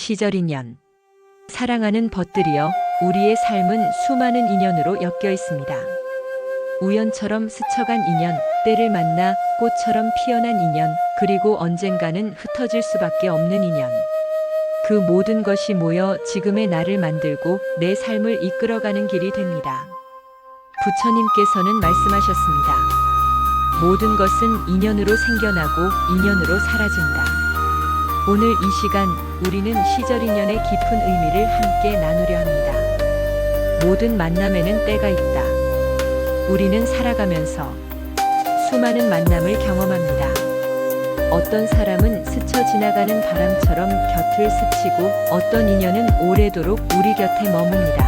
시절 인연. 사랑하는 벗들이여, 우리의 삶은 수많은 인연으로 엮여 있습니다. 우연처럼 스쳐간 인연, 때를 만나 꽃처럼 피어난 인연, 그리고 언젠가는 흩어질 수밖에 없는 인연. 그 모든 것이 모여 지금의 나를 만들고 내 삶을 이끌어가는 길이 됩니다. 부처님께서는 말씀하셨습니다. 모든 것은 인연으로 생겨나고 인연으로 사라진다. 오늘 이 시간 우리는 시절 인연의 깊은 의미를 함께 나누려 합니다. 모든 만남에는 때가 있다. 우리는 살아가면서 수많은 만남을 경험합니다. 어떤 사람은 스쳐 지나가는 바람처럼 곁을 스치고 어떤 인연은 오래도록 우리 곁에 머뭅니다.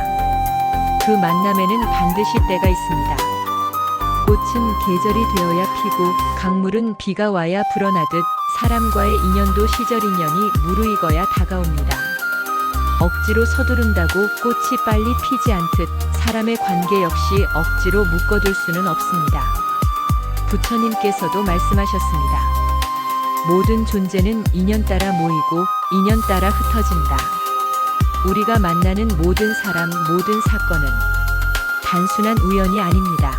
그 만남에는 반드시 때가 있습니다. 꽃은 계절이 되어야 피고 강물은 비가 와야 불어나듯 사람과의 인연도 시절 인연이 무르익어야 다가옵니다. 억지로 서두른다고 꽃이 빨리 피지 않듯 사람의 관계 역시 억지로 묶어둘 수는 없습니다. 부처님께서도 말씀하셨습니다. 모든 존재는 인연 따라 모이고 인연 따라 흩어진다. 우리가 만나는 모든 사람, 모든 사건은 단순한 우연이 아닙니다.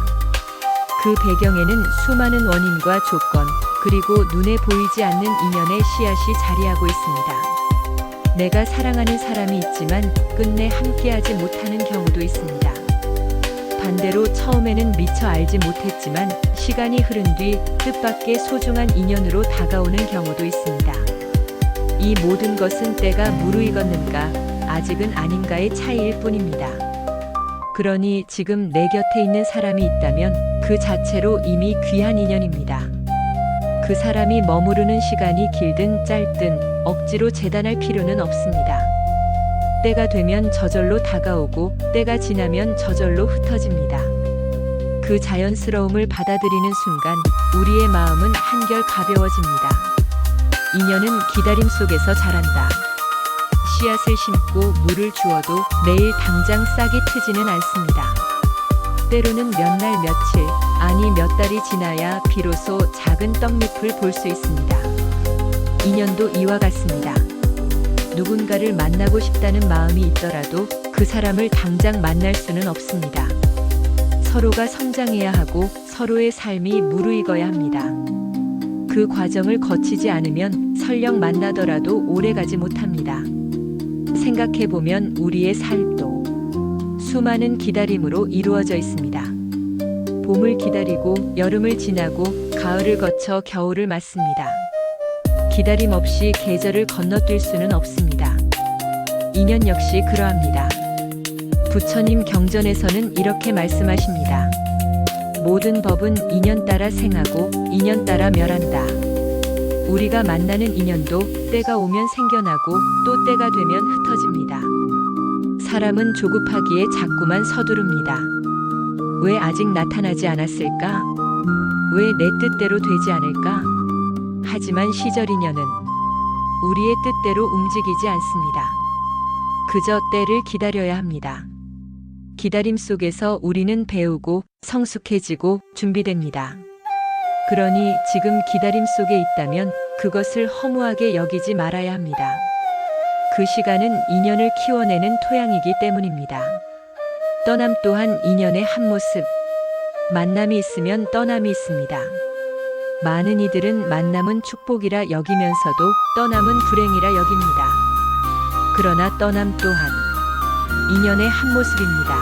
그 배경에는 수많은 원인과 조건, 그리고 눈에 보이지 않는 인연의 씨앗이 자리하고 있습니다. 내가 사랑하는 사람이 있지만 끝내 함께하지 못하는 경우도 있습니다. 반대로 처음에는 미처 알지 못했지만 시간이 흐른 뒤 뜻밖의 소중한 인연으로 다가오는 경우도 있습니다. 이 모든 것은 때가 무르익었는가, 아직은 아닌가의 차이일 뿐입니다. 그러니 지금 내 곁에 있는 사람이 있다면 그 자체로 이미 귀한 인연입니다. 그 사람이 머무르는 시간이 길든 짧든 억지로 재단할 필요는 없습니다. 때가 되면 저절로 다가오고 때가 지나면 저절로 흩어집니다. 그 자연스러움을 받아들이는 순간 우리의 마음은 한결 가벼워집니다. 인연은 기다림 속에서 자란다. 씨앗을 심고 물을 주어도 내일 당장 싹이 트지는 않습니다. 때로는 몇 날 며칠, 아니 몇 달이 지나야 비로소 작은 떡잎을 볼 수 있습니다. 인연도 이와 같습니다. 누군가를 만나고 싶다는 마음이 있더라도 그 사람을 당장 만날 수는 없습니다. 서로가 성장해야 하고 서로의 삶이 무르익어야 합니다. 그 과정을 거치지 않으면 설령 만나더라도 오래가지 못합니다. 생각해보면 우리의 삶도 수많은 기다림으로 이루어져 있습니다. 봄을 기다리고 여름을 지나고 가을을 거쳐 겨울을 맞습니다. 기다림 없이 계절을 건너뛸 수는 없습니다. 인연 역시 그러합니다. 부처님 경전에서는 이렇게 말씀하십니다. 모든 법은 인연 따라 생하고 인연 따라 멸한다. 우리가 만나는 인연도 때가 오면 생겨나고 또 때가 되면 흩어집니다. 사람은 조급하기에 자꾸만 서두릅니다. 왜 아직 나타나지 않았을까? 왜 내 뜻대로 되지 않을까? 하지만 시절 인연은 우리의 뜻대로 움직이지 않습니다. 그저 때를 기다려야 합니다. 기다림 속에서 우리는 배우고 성숙해지고 준비됩니다. 그러니 지금 기다림 속에 있다면 그것을 허무하게 여기지 말아야 합니다. 그 시간은 인연을 키워내는 토양이기 때문입니다. 떠남 또한 인연의 한 모습. 만남이 있으면 떠남이 있습니다. 많은 이들은 만남은 축복이라 여기면서도 떠남은 불행이라 여깁니다. 그러나 떠남 또한 인연의 한 모습입니다.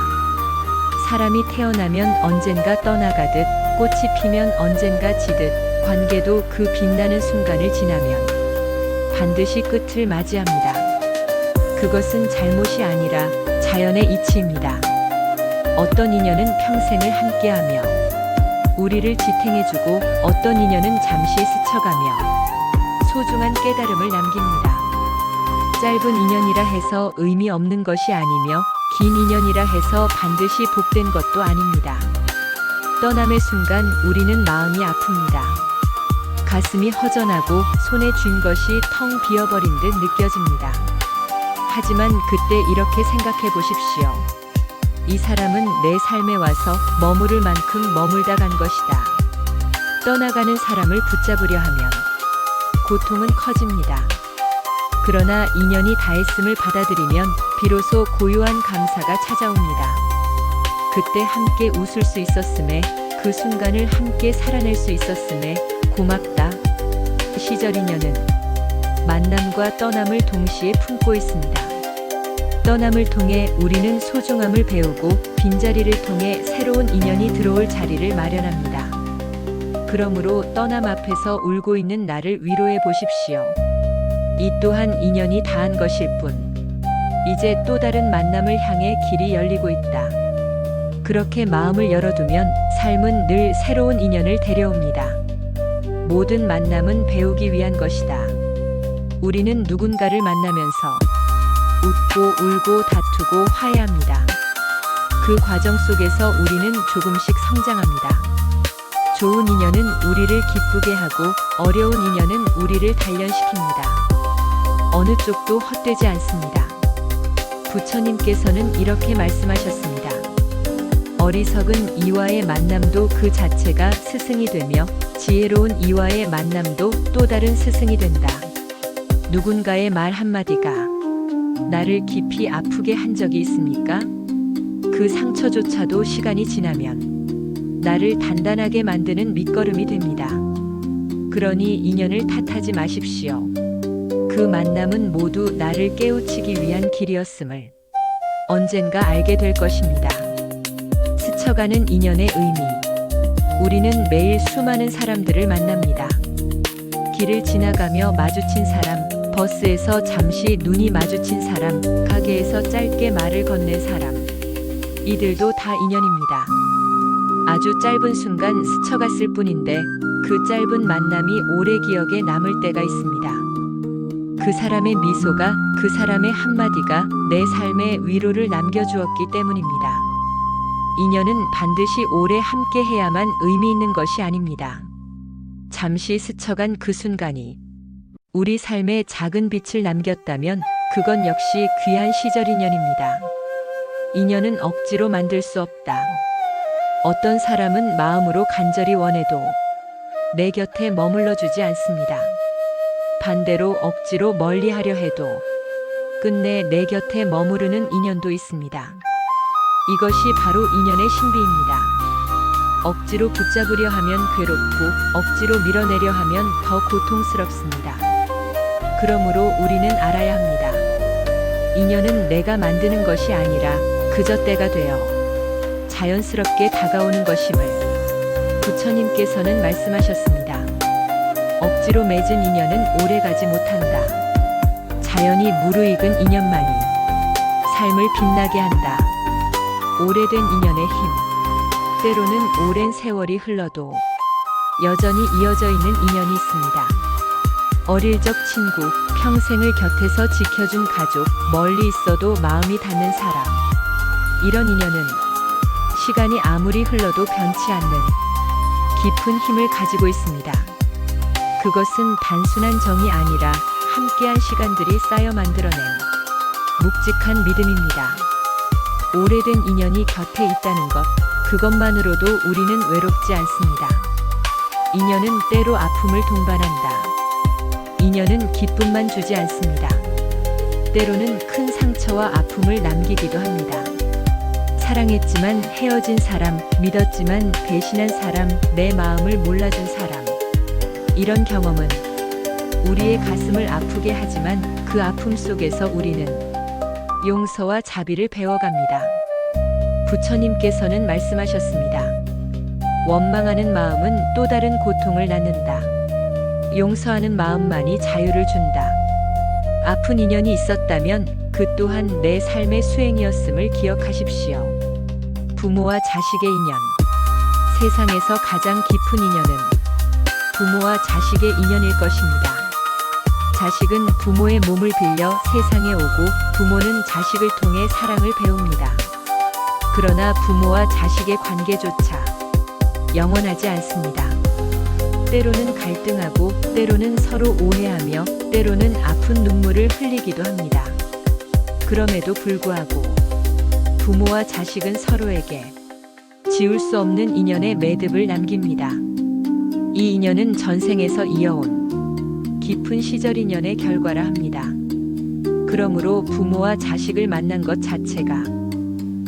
사람이 태어나면 언젠가 떠나가듯 꽃이 피면 언젠가 지듯 관계도 그 빛나는 순간을 지나면 반드시 끝을 맞이합니다. 그것은 잘못이 아니라 자연의 이치입니다. 어떤 인연은 평생을 함께하며 우리를 지탱해주고 어떤 인연은 잠시 스쳐가며 소중한 깨달음을 남깁니다. 짧은 인연이라 해서 의미 없는 것이 아니며 긴 인연이라 해서 반드시 복된 것도 아닙니다. 떠남의 순간 우리는 마음이 아픕니다. 가슴이 허전하고 손에 쥔 것이 텅 비어버린 듯 느껴집니다. 하지만 그때 이렇게 생각해 보십시오. 이 사람은 내 삶에 와서 머무를 만큼 머물다 간 것이다. 떠나가는 사람을 붙잡으려 하면 고통은 커집니다. 그러나 인연이 다했음을 받아들이면 비로소 고요한 감사가 찾아옵니다. 그때 함께 웃을 수 있었음에, 그 순간을 함께 살아낼 수 있었음에 고맙다. 시절 인연은 만남과 떠남을 동시에 품고 있습니다. 떠남을 통해 우리는 소중함을 배우고 빈자리를 통해 새로운 인연이 들어올 자리를 마련합니다. 그러므로 떠남 앞에서 울고 있는 나를 위로해 보십시오. 이 또한 인연이 다한 것일 뿐. 이제 또 다른 만남을 향해 길이 열리고 있다. 그렇게 마음을 열어두면 삶은 늘 새로운 인연을 데려옵니다. 모든 만남은 배우기 위한 것이다. 우리는 누군가를 만나면서 웃고 울고 다투고 화해합니다. 그 과정 속에서 우리는 조금씩 성장합니다. 좋은 인연은 우리를 기쁘게 하고 어려운 인연은 우리를 단련시킵니다. 어느 쪽도 헛되지 않습니다. 부처님께서는 이렇게 말씀하셨습니다. 어리석은 이와의 만남도 그 자체가 스승이 되며 지혜로운 이와의 만남도 또 다른 스승이 된다. 누군가의 말 한마디가 나를 깊이 아프게 한 적이 있습니까? 그 상처조차도 시간이 지나면 나를 단단하게 만드는 밑거름이 됩니다. 그러니 인연을 탓하지 마십시오. 그 만남은 모두 나를 깨우치기 위한 길이었음을 언젠가 알게 될 것입니다. 스쳐가는 인연의 의미. 우리는 매일 수많은 사람들을 만납니다. 길을 지나가며 마주친 사람, 버스에서 잠시 눈이 마주친 사람, 가게에서 짧게 말을 건넨 사람. 이들도 다 인연입니다. 아주 짧은 순간 스쳐갔을 뿐인데 그 짧은 만남이 오래 기억에 남을 때가 있습니다. 그 사람의 미소가, 그 사람의 한마디가 내 삶에 위로를 남겨주었기 때문입니다. 인연은 반드시 오래 함께 해야만 의미 있는 것이 아닙니다. 잠시 스쳐간 그 순간이 우리 삶에 작은 빛을 남겼다면 그건 역시 귀한 시절 인연입니다. 인연은 억지로 만들 수 없다. 어떤 사람은 마음으로 간절히 원해도 내 곁에 머물러 주지 않습니다. 반대로 억지로 멀리하려 해도 끝내 내 곁에 머무르는 인연도 있습니다. 이것이 바로 인연의 신비입니다. 억지로 붙잡으려 하면 괴롭고 억지로 밀어내려 하면 더 고통스럽습니다. 그러므로 우리는 알아야 합니다. 인연은 내가 만드는 것이 아니라 그저 때가 되어 자연스럽게 다가오는 것임을 부처님께서는 말씀하셨습니다. 억지로 맺은 인연은 오래가지 못한다. 자연이 무르익은 인연만이 삶을 빛나게 한다. 오래된 인연의 힘. 때로는 오랜 세월이 흘러도 여전히 이어져 있는 인연이 있습니다. 어릴 적 친구, 평생을 곁에서 지켜준 가족, 멀리 있어도 마음이 닿는 사람. 이런 인연은 시간이 아무리 흘러도 변치 않는 깊은 힘을 가지고 있습니다. 그것은 단순한 정이 아니라 함께한 시간들이 쌓여 만들어낸 묵직한 믿음입니다. 오래된 인연이 곁에 있다는 것, 그것만으로도 우리는 외롭지 않습니다. 인연은 때로 아픔을 동반한다. 인연은 기쁨만 주지 않습니다. 때로는 큰 상처와 아픔을 남기기도 합니다. 사랑했지만 헤어진 사람, 믿었지만 배신한 사람, 내 마음을 몰라준 사람. 이런 경험은 우리의 가슴을 아프게 하지만 그 아픔 속에서 우리는 용서와 자비를 배워갑니다. 부처님께서는 말씀하셨습니다. 원망하는 마음은 또 다른 고통을 낳는다. 용서하는 마음만이 자유를 준다. 아픈 인연이 있었다면 그 또한 내 삶의 수행이었음을 기억하십시오. 부모와 자식의 인연. 세상에서 가장 깊은 인연은 부모와 자식의 인연일 것입니다. 자식은 부모의 몸을 빌려 세상에 오고 부모는 자식을 통해 사랑을 배웁니다. 그러나 부모와 자식의 관계조차 영원하지 않습니다. 때로는 갈등하고 때로는 서로 오해하며 때로는 아픈 눈물을 흘리기도 합니다. 그럼에도 불구하고 부모와 자식은 서로에게 지울 수 없는 인연의 매듭을 남깁니다. 이 인연은 전생에서 이어온 깊은 시절 인연의 결과라 합니다. 그러므로 부모와 자식을 만난 것 자체가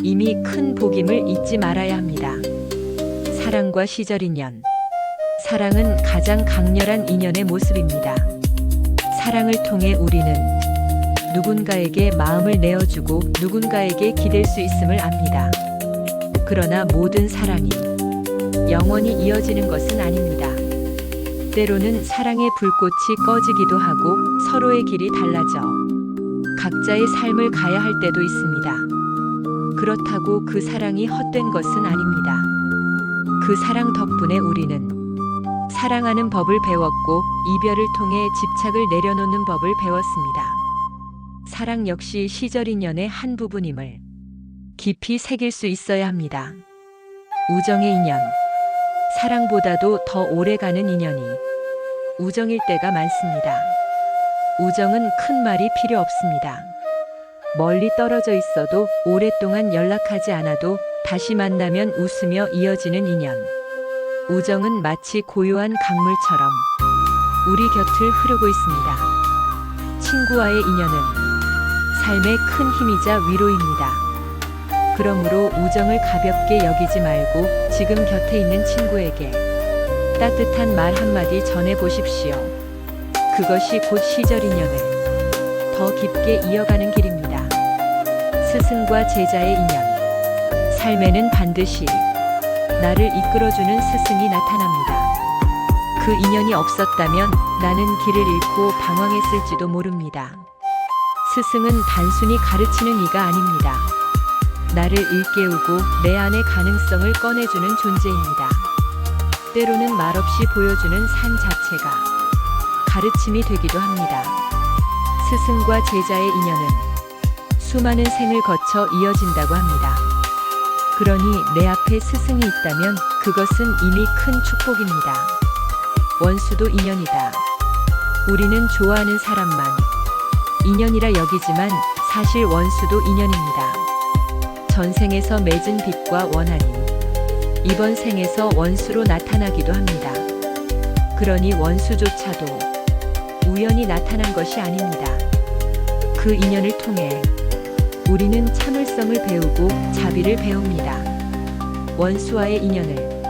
이미 큰 복임을 잊지 말아야 합니다. 사랑과 시절 인연. 사랑은 가장 강렬한 인연의 모습입니다. 사랑을 통해 우리는 누군가에게 마음을 내어주고 누군가에게 기댈 수 있음을 압니다. 그러나 모든 사랑이 영원히 이어지는 것은 아닙니다. 때로는 사랑의 불꽃이 꺼지기도 하고 서로의 길이 달라져 각자의 삶을 가야 할 때도 있습니다. 그렇다고 그 사랑이 헛된 것은 아닙니다. 그 사랑 덕분에 우리는 사랑하는 법을 배웠고 이별을 통해 집착을 내려놓는 법을 배웠습니다. 사랑 역시 시절 인연의 한 부분임을 깊이 새길 수 있어야 합니다. 우정의 인연. 사랑보다도 더 오래가는 인연이 우정일 때가 많습니다. 우정은 큰 말이 필요 없습니다. 멀리 떨어져 있어도 오랫동안 연락하지 않아도 다시 만나면 웃으며 이어지는 인연. 우정은 마치 고요한 강물처럼 우리 곁을 흐르고 있습니다. 친구와의 인연은 삶의 큰 힘이자 위로입니다. 그러므로 우정을 가볍게 여기지 말고 지금 곁에 있는 친구에게 따뜻한 말 한마디 전해보십시오. 그것이 곧 시절 인연을 더 깊게 이어가는 길입니다. 스승과 제자의 인연. 삶에는 반드시 나를 이끌어주는 스승이 나타납니다. 그 인연이 없었다면 나는 길을 잃고 방황했을지도 모릅니다. 스승은 단순히 가르치는 이가 아닙니다. 나를 일깨우고 내 안의 가능성을 꺼내주는 존재입니다. 때로는 말없이 보여주는 삶 자체가 가르침이 되기도 합니다. 스승과 제자의 인연은 수많은 생을 거쳐 이어진다고 합니다. 그러니 내 앞에 스승이 있다면 그것은 이미 큰 축복입니다. 원수도 인연이다. 우리는 좋아하는 사람만 인연이라 여기지만 사실 원수도 인연입니다. 전생에서 맺은 빚과 원한이 이번 생에서 원수로 나타나기도 합니다. 그러니 원수조차도 우연히 나타난 것이 아닙니다. 그 인연을 통해 우리는 참을성을 배우고 자비를 배웁니다. 원수와의 인연을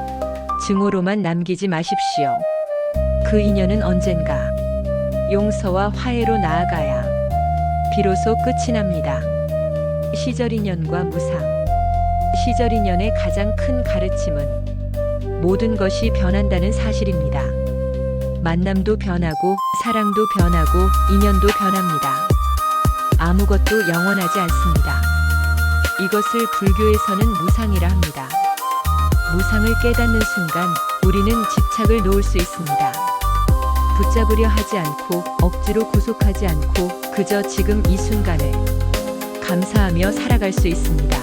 증오로만 남기지 마십시오. 그 인연은 언젠가 용서와 화해로 나아가야 비로소 끝이 납니다. 시절 인연과 무상. 시절 인연의 가장 큰 가르침은 모든 것이 변한다는 사실입니다. 만남도 변하고 사랑도 변하고 인연도 변합니다. 아무것도 영원하지 않습니다. 이것을 불교에서는 무상이라 합니다. 무상을 깨닫는 순간 우리는 집착을 놓을 수 있습니다. 붙잡으려 하지 않고 억지로 구속하지 않고 그저 지금 이 순간을 감사하며 살아갈 수 있습니다.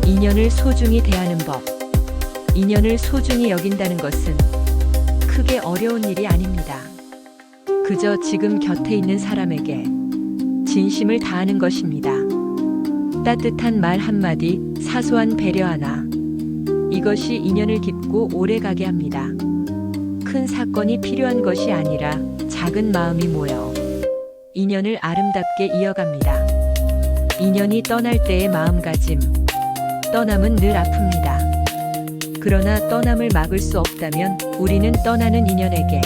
인연을 소중히 대하는 법. 인연을 소중히 여긴다는 것은 크게 어려운 일이 아닙니다. 그저 지금 곁에 있는 사람에게 진심을 다하는 것입니다. 따뜻한 말 한마디, 사소한 배려 하나. 이것이 인연을 깊고 오래가게 합니다. 큰 사건이 필요한 것이 아니라 작은 마음이 모여 인연을 아름답게 이어갑니다. 인연이 떠날 때의 마음가짐. 떠남은 늘 아픕니다. 그러나 떠남을 막을 수 없다면 우리는 떠나는 인연에게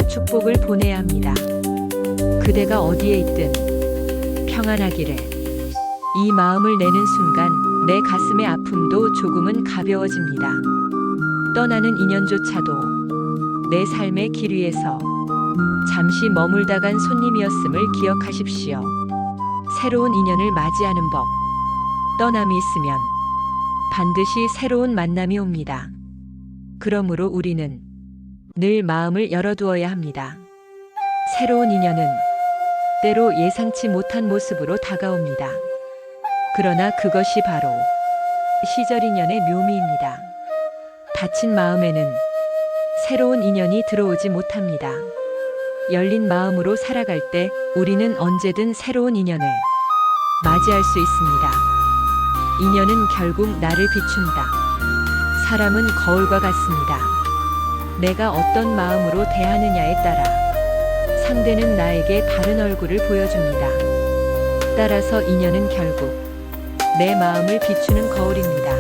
축복을 보내야 합니다. 그대가 어디에 있든 평안하기를. 이 마음을 내는 순간 내 가슴의 아픔도 조금은 가벼워집니다. 떠나는 인연조차도 내 삶의 길 위에서 잠시 머물다 간 손님이었음을 기억하십시오. 새로운 인연을 맞이하는 법. 떠남이 있으면 반드시 새로운 만남이 옵니다. 그러므로 우리는 늘 마음을 열어두어야 합니다. 새로운 인연은 때로 예상치 못한 모습으로 다가옵니다. 그러나 그것이 바로 시절 인연의 묘미입니다. 닫힌 마음에는 새로운 인연이 들어오지 못합니다. 열린 마음으로 살아갈 때 우리는 언제든 새로운 인연을 맞이할 수 있습니다. 인연은 결국 나를 비춘다. 사람은 거울과 같습니다. 내가 어떤 마음으로 대하느냐에 따라 상대는 나에게 다른 얼굴을 보여줍니다. 따라서 인연은 결국 내 마음을 비추는 거울입니다.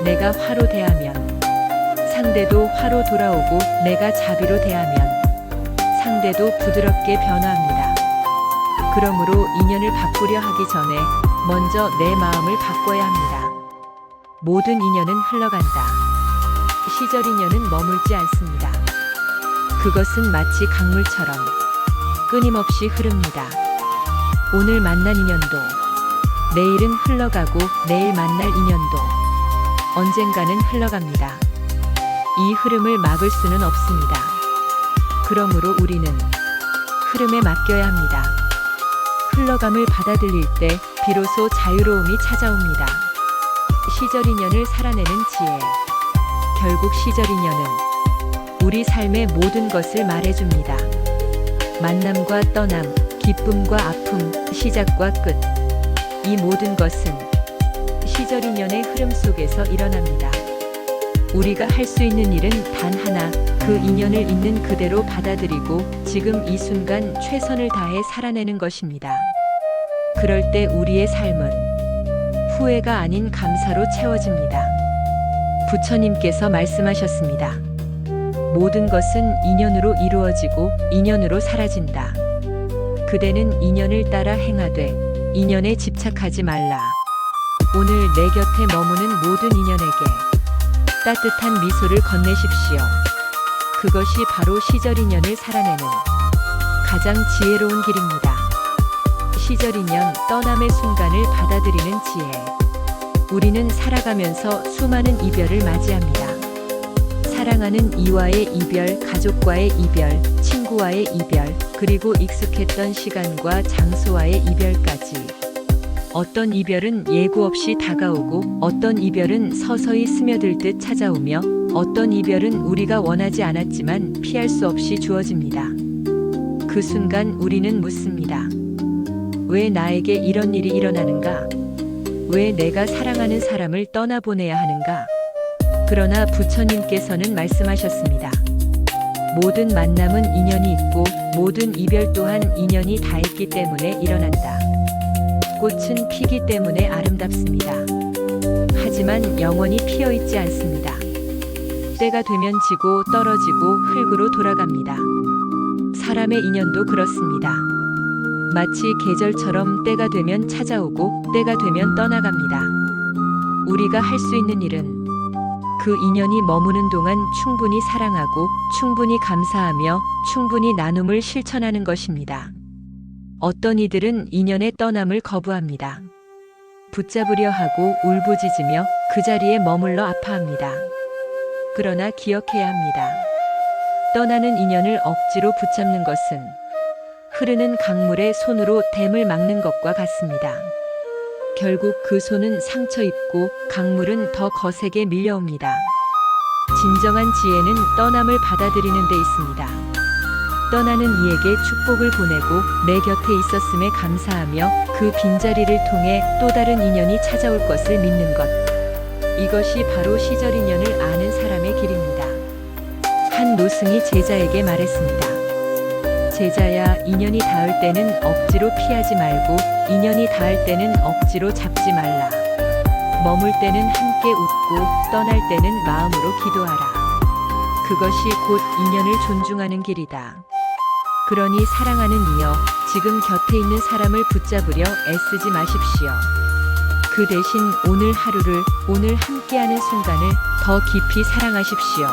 내가 화로 대하면 상대도 화로 돌아오고, 내가 자비로 대하면 상대도 부드럽게 변화합니다. 그러므로 인연을 바꾸려 하기 전에 먼저 내 마음을 바꿔야 합니다. 모든 인연은 흘러간다. 시절 인연은 머물지 않습니다. 그것은 마치 강물처럼 끊임없이 흐릅니다. 오늘 만난 인연도 내일은 흘러가고, 내일 만날 인연도 언젠가는 흘러갑니다. 이 흐름을 막을 수는 없습니다. 그러므로 우리는 흐름에 맡겨야 합니다. 흘러감을 받아들일 때 비로소 자유로움이 찾아옵니다. 시절 인연을 살아내는 지혜. 결국 시절 인연은 우리 삶의 모든 것을 말해줍니다. 만남과 떠남, 기쁨과 아픔, 시작과 끝. 이 모든 것은 시절 인연의 흐름 속에서 일어납니다. 우리가 할 수 있는 일은 단 하나, 그 인연을 있는 그대로 받아들이고 지금 이 순간 최선을 다해 살아내는 것입니다. 그럴 때 우리의 삶은 후회가 아닌 감사로 채워집니다. 부처님께서 말씀하셨습니다. 모든 것은 인연으로 이루어지고 인연으로 사라진다. 그대는 인연을 따라 행하되 인연에 집착하지 말라. 오늘 내 곁에 머무는 모든 인연에게 따뜻한 미소를 건네십시오. 그것이 바로 시절 인연을 살아내는 가장 지혜로운 길입니다. 시절 인연, 떠남의 순간을 받아들이는 지혜. 우리는 살아가면서 수많은 이별을 맞이합니다. 사랑하는 이와의 이별, 가족과의 이별, 친구와의 이별, 그리고 익숙했던 시간과 장소와의 이별까지. 어떤 이별은 예고 없이 다가오고, 어떤 이별은 서서히 스며들 듯 찾아오며, 어떤 이별은 우리가 원하지 않았지만 피할 수 없이 주어집니다. 그 순간 우리는 묻습니다. 왜 나에게 이런 일이 일어나는가? 왜 내가 사랑하는 사람을 떠나보내야 하는가? 그러나 부처님께서는 말씀하셨습니다. 모든 만남은 인연이 있고, 모든 이별 또한 인연이 닿았기 때문에 일어난다. 꽃은 피기 때문에 아름답습니다. 하지만 영원히 피어있지 않습니다. 때가 되면 지고 떨어지고 흙으로 돌아갑니다. 사람의 인연도 그렇습니다. 마치 계절처럼 때가 되면 찾아오고 때가 되면 떠나갑니다. 우리가 할 수 있는 일은 그 인연이 머무는 동안 충분히 사랑하고, 충분히 감사하며, 충분히 나눔을 실천하는 것입니다. 어떤 이들은 인연의 떠남을 거부합니다. 붙잡으려 하고 울부짖으며 그 자리에 머물러 아파합니다. 그러나 기억해야 합니다. 떠나는 인연을 억지로 붙잡는 것은 흐르는 강물에 손으로 댐을 막는 것과 같습니다. 결국 그 손은 상처 입고 강물은 더 거세게 밀려옵니다. 진정한 지혜는 떠남을 받아들이는 데 있습니다. 떠나는 이에게 축복을 보내고 내 곁에 있었음에 감사하며 그 빈자리를 통해 또 다른 인연이 찾아올 것을 믿는 것. 이것이 바로 시절 인연을 아는 사람의 길입니다. 한 노승이 제자에게 말했습니다. 제자야, 인연이 닿을 때는 억지로 피하지 말고 인연이 닿을 때는 억지로 잡지 말라. 머물 때는 함께 웃고 떠날 때는 마음으로 기도하라. 그것이 곧 인연을 존중하는 길이다. 그러니 사랑하는 이여, 지금 곁에 있는 사람을 붙잡으려 애쓰지 마십시오. 그 대신 오늘 하루를, 오늘 함께하는 순간을 더 깊이 사랑하십시오.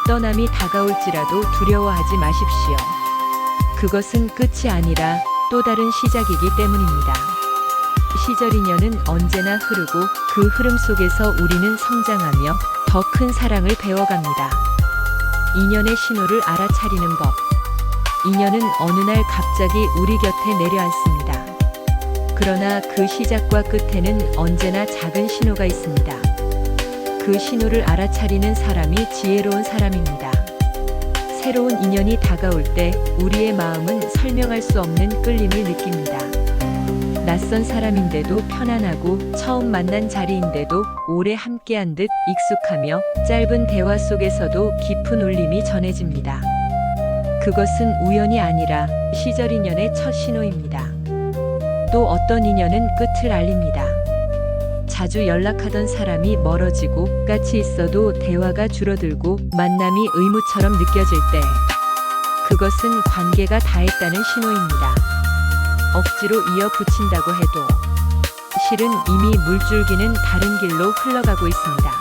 떠남이 다가올지라도 두려워하지 마십시오. 그것은 끝이 아니라 또 다른 시작이기 때문입니다. 시절 인연은 언제나 흐르고 그 흐름 속에서 우리는 성장하며 더 큰 사랑을 배워갑니다. 인연의 신호를 알아차리는 법. 인연은 어느 날 갑자기 우리 곁에 내려앉습니다. 그러나 그 시작과 끝에는 언제나 작은 신호가 있습니다. 그 신호를 알아차리는 사람이 지혜로운 사람입니다. 새로운 인연이 다가올 때 우리의 마음은 설명할 수 없는 끌림을 느낍니다. 낯선 사람인데도 편안하고, 처음 만난 자리인데도 오래 함께한 듯 익숙하며, 짧은 대화 속에서도 깊은 울림이 전해집니다. 그것은 우연이 아니라 시절 인연의 첫 신호입니다. 또 어떤 인연은 끝을 알립니다. 자주 연락하던 사람이 멀어지고 같이 있어도 대화가 줄어들고 만남이 의무처럼 느껴질 때 그것은 관계가 다했다는 신호입니다. 억지로 이어붙인다고 해도 실은 이미 물줄기는 다른 길로 흘러가고 있습니다.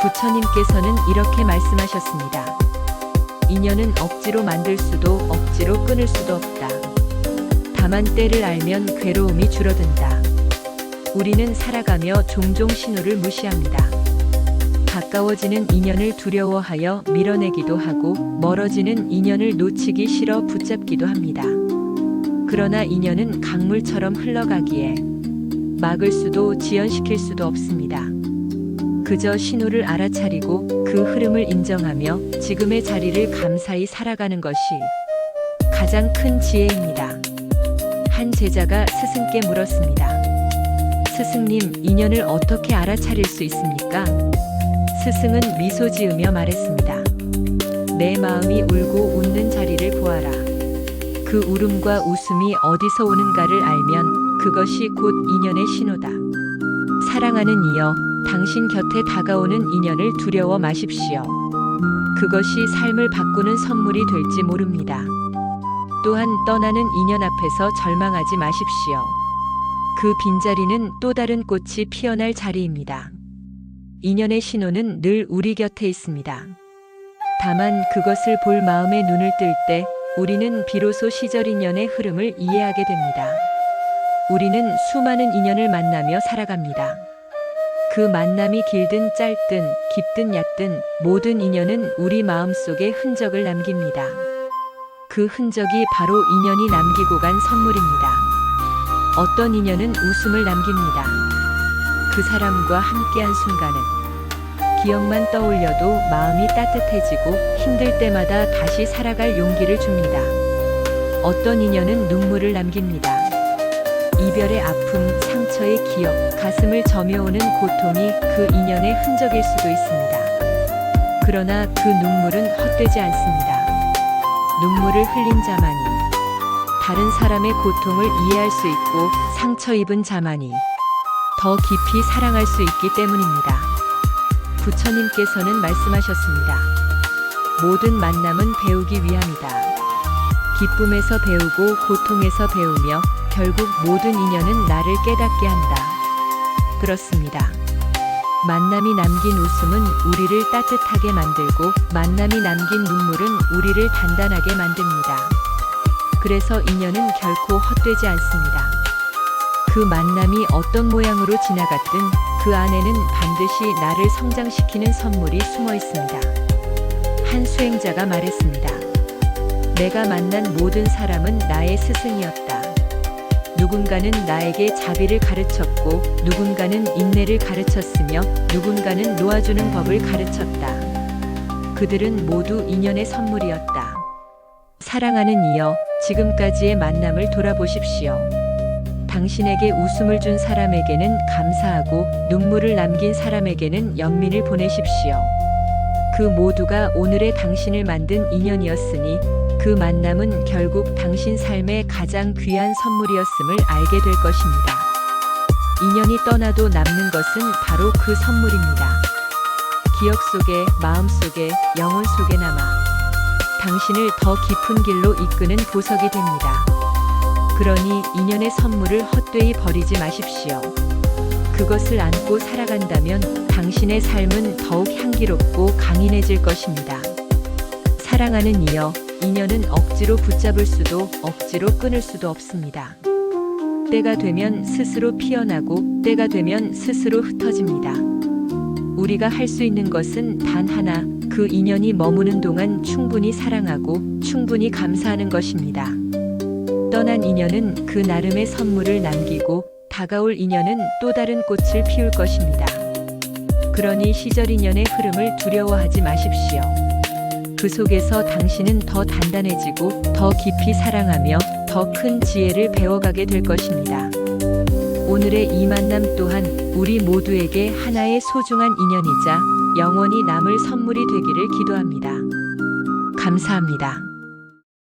부처님께서는 이렇게 말씀하셨습니다. 인연은 억지로 만들 수도 억지로 끊을 수도 없다. 다만 때를 알면 괴로움이 줄어든다. 우리는 살아가며 종종 신호를 무시합니다. 가까워지는 인연을 두려워하여 밀어내기도 하고 멀어지는 인연을 놓치기 싫어 붙잡기도 합니다. 그러나 인연은 강물처럼 흘러가기에 막을 수도 지연시킬 수도 없습니다. 그저 신호를 알아차리고 그 흐름을 인정하며 지금의 자리를 감사히 살아가는 것이 가장 큰 지혜입니다. 한 제자가 스승께 물었습니다. 스승님, 인연을 어떻게 알아차릴 수 있습니까? 스승은 미소 지으며 말했습니다. 내 마음이 울고 웃는 자리를 보아라. 그 울음과 웃음이 어디서 오는가를 알면 그것이 곧 인연의 신호다. 사랑하는 이여, 당신 곁에 다가오는 인연을 두려워 마십시오. 그것이 삶을 바꾸는 선물이 될지 모릅니다. 또한 떠나는 인연 앞에서 절망하지 마십시오. 그 빈자리는 또 다른 꽃이 피어날 자리입니다. 인연의 신호는 늘 우리 곁에 있습니다. 다만 그것을 볼 마음의 눈을 뜰 때 우리는 비로소 시절 인연의 흐름을 이해하게 됩니다. 우리는 수많은 인연을 만나며 살아갑니다. 그 만남이 길든 짧든 깊든 얕든 모든 인연은 우리 마음속에 흔적을 남깁니다. 그 흔적이 바로 인연이 남기고 간 선물입니다. 어떤 인연은 웃음을 남깁니다. 그 사람과 함께한 순간은 기억만 떠올려도 마음이 따뜻해지고 힘들 때마다 다시 살아갈 용기를 줍니다. 어떤 인연은 눈물을 남깁니다. 이별의 아픔, 상처의 기억, 가슴을 저며오는 고통이 그 인연의 흔적일 수도 있습니다. 그러나 그 눈물은 헛되지 않습니다. 눈물을 흘린 자만이 다른 사람의 고통을 이해할 수 있고 상처 입은 자만이 더 깊이 사랑할 수 있기 때문입니다. 부처님께서는 말씀하셨습니다. 모든 만남은 배우기 위함이다. 기쁨에서 배우고 고통에서 배우며 결국 모든 인연은 나를 깨닫게 한다. 그렇습니다. 만남이 남긴 웃음은 우리를 따뜻하게 만들고 만남이 남긴 눈물은 우리를 단단하게 만듭니다. 그래서 인연은 결코 헛되지 않습니다. 그 만남이 어떤 모양으로 지나갔든 그 안에는 반드시 나를 성장시키는 선물이 숨어 있습니다. 한 수행자가 말했습니다. 내가 만난 모든 사람은 나의 스승이었다. 누군가는 나에게 자비를 가르쳤고 누군가는 인내를 가르쳤으며 누군가는 놓아주는 법을 가르쳤다. 그들은 모두 인연의 선물이었다. 사랑하는 이여, 지금까지의 만남을 돌아보십시오. 당신에게 웃음을 준 사람에게는 감사하고 눈물을 남긴 사람에게는 연민을 보내십시오. 그 모두가 오늘의 당신을 만든 인연이었으니 그 만남은 결국 당신 삶의 가장 귀한 선물이었음을 알게 될 것입니다. 인연이 떠나도 남는 것은 바로 그 선물입니다. 기억 속에, 마음 속에, 영혼 속에 남아 당신을 더 깊은 길로 이끄는 보석이 됩니다. 그러니 인연의 선물을 헛되이 버리지 마십시오. 그것을 안고 살아간다면 당신의 삶은 더욱 향기롭고 강인해질 것입니다. 사랑하는 이여, 인연은 억지로 붙잡을 수도 억지로 끊을 수도 없습니다. 때가 되면 스스로 피어나고 때가 되면 스스로 흩어집니다. 우리가 할 수 있는 것은 단 하나, 그 인연이 머무는 동안 충분히 사랑하고 충분히 감사하는 것입니다. 떠난 인연은 그 나름의 선물을 남기고 다가올 인연은 또 다른 꽃을 피울 것입니다. 그러니 시절 인연의 흐름을 두려워하지 마십시오. 그 속에서 당신은 더 단단해지고 더 깊이 사랑하며 더 큰 지혜를 배워가게 될 것입니다. 오늘의 이 만남 또한 우리 모두에게 하나의 소중한 인연이자 영원히 남을 선물이 되기를 기도합니다. 감사합니다.